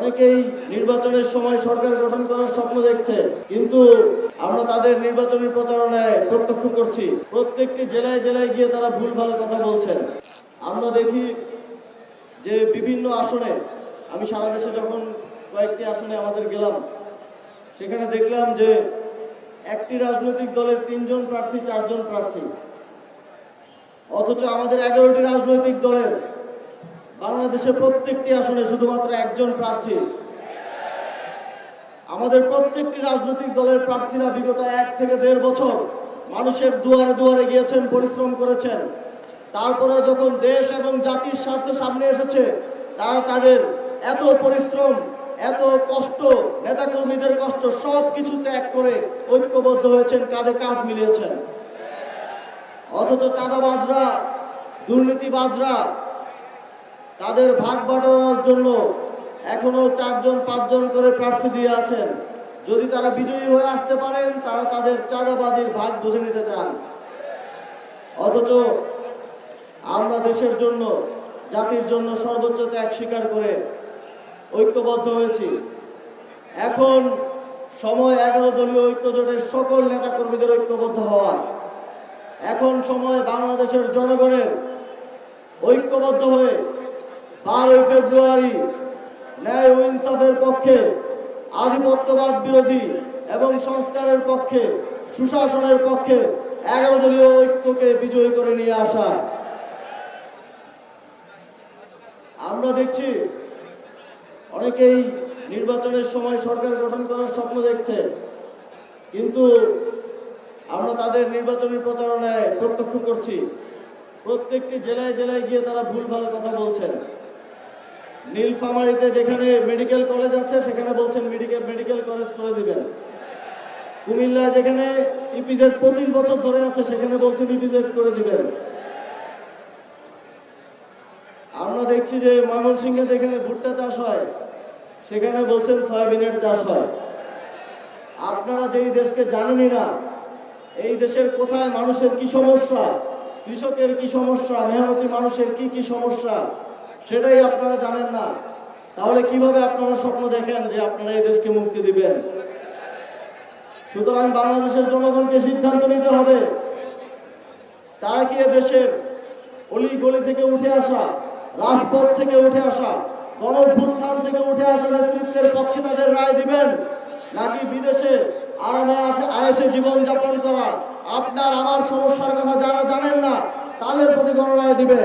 অনেকেই নির্বাচনের সময় সরকার গঠন করার স্বপ্ন দেখছে, কিন্তু আমরা তাদের নির্বাচনী প্রচারণায় প্রত্যক্ষ করছি প্রত্যেকটি জেলায় জেলায় গিয়ে তারা ভুলভাল কথা বলছেন। আমরা দেখি যে বিভিন্ন আসনে, আমি সারা দেশে যখন কয়েকটি আসনে আমাদের গেলাম, সেখানে দেখলাম যে একটি রাজনৈতিক দলের 3 জন প্রার্থী 4 জন প্রার্থী, অথচ আমাদের 11টি রাজনৈতিক দলের বাংলাদেশে প্রত্যেকটি আসনে শুধুমাত্র একজন প্রার্থী। আমাদের প্রত্যেকটি রাজনৈতিক দলের প্রার্থীরা বিগত 1 থেকে 1.5 বছর মানুষের দুয়ারে দুয়ারে গিয়েছেন, পরিশ্রম করেছেন। তারপরে যখন দেশ এবং জাতির স্বার্থ সামনে এসেছে, তারা তাদের এত পরিশ্রম, এত কষ্ট, নেতাকর্মীদের কষ্ট সব কিছু ত্যাগ করে ঐক্যবদ্ধ হয়েছেন, কাঁধে কাঁধ মিলিয়েছেন। অথচ চাঁদাবাজরা, দুর্নীতিবাজরা তাদের ভাগ বাটোয়ারার জন্য এখনো 4 জন 5 জন করে প্রার্থী দিয়ে আছেন। যদি তারা বিজয়ী হয়ে আসতে পারেন, তারা তাদের চাঁদাবাজির ভাগ বুঝে নিতে চান। অথচ আমরা দেশের জন্য, জাতির জন্য সর্বোচ্চ ত্যাগ স্বীকার করে ঐক্যবদ্ধ হয়েছি। এখন সময় 11 দলীয় ঐক্যজোটের সকল নেতাকর্মীদের ঐক্যবদ্ধ হওয়ার। এখন সময় বাংলাদেশের জনগণের ঐক্যবদ্ধ হয়ে 12 ফেব্রুয়ারি ন্যায় ও ইনসাফের পক্ষে, আধিপত্যবাদ বিরোধী এবং সংস্কারের পক্ষে, সুশাসনের পক্ষে 11 দলীয় ঐক্যকে বিজয়ী করে নিয়ে আসা। আমরা দেখছি অনেকেই নির্বাচনের সময় সরকার গঠন করার স্বপ্ন দেখছে, কিন্তু আমরা তাদের নির্বাচনী প্রচারণায় প্রত্যক্ষ করছি প্রত্যেকটি জেলায় জেলায় গিয়ে তারা ভুলভাল কথা বলছেন। নীলফামারীতে যেখানে মেডিকেল কলেজ আছে সেখানে বলছেন মেডিকেল কলেজ করে দিবেন। কুমিল্লা যেখানে ইপিজেড 25 বছর ধরে আছে সেখানে বলছেন ইপিজেড করে দিবেন। আমরা দেখছি যে ময়মনসিংহে যেখানে ভুট্টা চাষ হয় সেখানে বলছেন সয়াবিনের চাষ হয়। আপনারা যেই দেশকে জানেনই না, এই দেশের কোথায় মানুষের কি সমস্যা, কৃষকের কি সমস্যা, মেহনতি মানুষের কি সমস্যা, সেটাই আপনারা জানেন না, তাহলে কিভাবে আপনারা স্বপ্ন দেখেন যে আপনারা এই দেশকে মুক্তি দিবেন? সুতরাং বাংলাদেশের জনগণকে সিদ্ধান্ত নিতে হবে, তারা কি দেশের অলি গলি থেকে উঠে আসা, রাজপথ থেকে উঠে আসা, গণঅভ্যুত্থান থেকে উঠে আসা নেতৃত্বের পক্ষে তাদের রায় দিবেন, নাকি বিদেশে আরামে আয়েসে জীবন যাপন করা আপনার আমার সমস্যার কথা যারা জানেন না তাদের প্রতি গণরায় দিবে?